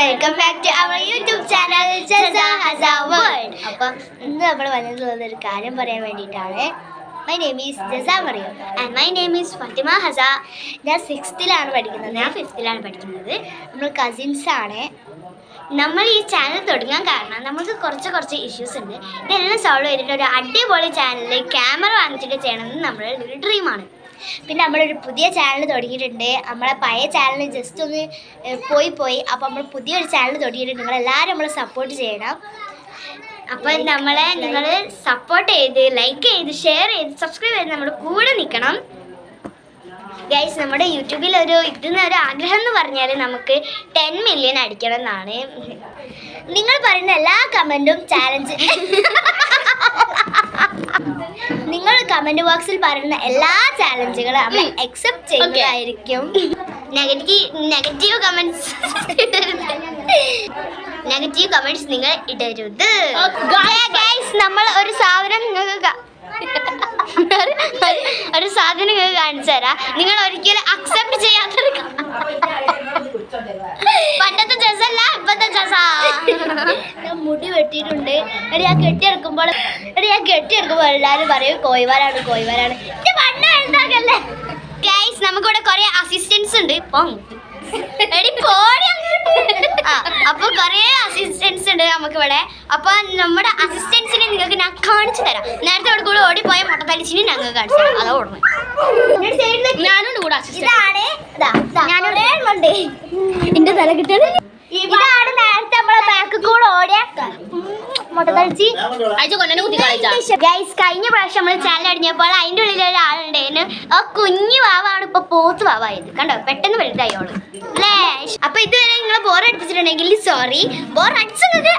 Welcome back to our YouTube channel Jaza Hasa world. അപ്പം ഇന്ന് നമ്മൾ വന്നിട്ടുള്ളത് ഒരു കാര്യം പറയാൻ വേണ്ടിയിട്ടാണ്. My name is Jaza Mariyam and my name is Fathima Hasa. ഞാൻ 6th പഠിക്കുന്നത്, ഞാൻ 5th പഠിക്കുന്നത്. നമ്മൾ കസിൻസാണ്. നമ്മൾ ഈ ചാനൽ തുടങ്ങാൻ കാരണം നമുക്ക് കുറച്ച് ഇഷ്യൂസ് ഉണ്ട്. ഇതെല്ലാം സോൾവ് ചെയ്തിട്ട് ഒരു അടിപൊളി ചാനലിൽ ക്യാമറ വാങ്ങിച്ചിട്ട് ചെയ്യണമെന്ന് നമ്മളുടെ ഒരു ഡ്രീമാണ്. പിന്നെ നമ്മളൊരു പുതിയ ചാനൽ തുടങ്ങിയിട്ടുണ്ട്. നമ്മളെ പഴയ ചാനൽ ജസ്റ്റ് ഒന്ന് പോയി അപ്പോൾ നമ്മൾ പുതിയൊരു ചാനൽ തുടങ്ങിയിട്ടുണ്ട്. നിങ്ങളെല്ലാവരും നമ്മളെ സപ്പോർട്ട് ചെയ്യണം. അപ്പം നിങ്ങൾ സപ്പോർട്ട് ചെയ്ത് ലൈക്ക് ചെയ്ത് ഷെയർ ചെയ്ത് സബ്സ്ക്രൈബ് ചെയ്ത് നമ്മുടെ കൂടെ നിൽക്കണം ഗൈസ്. നമ്മുടെ യൂട്യൂബിൽ ഒരു ആഗ്രഹം എന്ന് പറഞ്ഞാൽ നമുക്ക് 10 million അടിക്കണം എന്നാണ്. നിങ്ങൾ പറയുന്ന എല്ലാ കമൻറ്റും ചാലഞ്ച് നിങ്ങൾ കമൻറ്റ് ബോക്സിൽ പറയുന്ന എല്ലാ ചാലഞ്ചുകളും നമ്മൾ അക്സെപ്റ്റ് ചെയ്യുന്നതായിരിക്കും. നെഗറ്റീവ് കമൻറ്റ്സ് നിങ്ങൾ ഇടരുത് ഗൈസ്. നമ്മൾ ഒരു സാധനം നിങ്ങൾക്ക് കാണിച്ചു തരാം. നിങ്ങൾ ഒരിക്കലും അക്സെപ്റ്റ് ചെയ്യാത്തൊരു പണ്ടത്തെ ജസല്ല ഇപ്പത്തെ ജസ. ഞാൻ മുടി വെട്ടിയിട്ടുണ്ട്. ഞാൻ കെട്ടിയെടുക്കുമ്പോൾ എല്ലാവരും പറയും കോയിവാരാണ്. വണ്ണല്ലേ ഗൈസ്. നമുക്കിവിടെ കുറെ അസിസ്റ്റൻസ് ഉണ്ട്. അപ്പൊ കുറെ അസിസ്റ്റൻസ് ഉണ്ട് നമുക്കിവിടെ. അപ്പൊ നമ്മുടെ അസിസ്റ്റൻസിനെ നിങ്ങൾക്ക് ഞാൻ കാണിച്ചു തരാം. നേരത്തെ അവിടെ കൂടെ ഓടിപ്പോയ മുട്ടത്തലിച്ചിനെ ഞങ്ങൾക്ക് കാണിച്ചു തരാം. അതാ ഓടുന്നത്. ഞാനുണ്ട് കൂടെ. എന്റെ തല കിട്ടണ ഇതാണ്. നേരത്തെ നമ്മളെ ബാക്ക് കൂടെ ഓടിയ മുട്ടത്തളിച്ച് ഗൈസ്. കഴിഞ്ഞ പ്രാവശ്യം നമ്മൾ ചാനൽ അടിഞ്ഞപ്പോൾ അതിൻ്റെ ഉള്ളിൽ ഒരാളുണ്ടായിരുന്നു. ആ കുഞ്ഞു വാവാണ് ഇപ്പൊ പോത്ത് വാവായത്. കണ്ടോ, പെട്ടെന്ന് വലുതായി അവള് അല്ലേ. അപ്പൊ ഇതുവരെ നിങ്ങൾ ബോർ അടിപ്പിച്ചിട്ടുണ്ടെങ്കിൽ സോറി. ബോർ അടിച്ചത്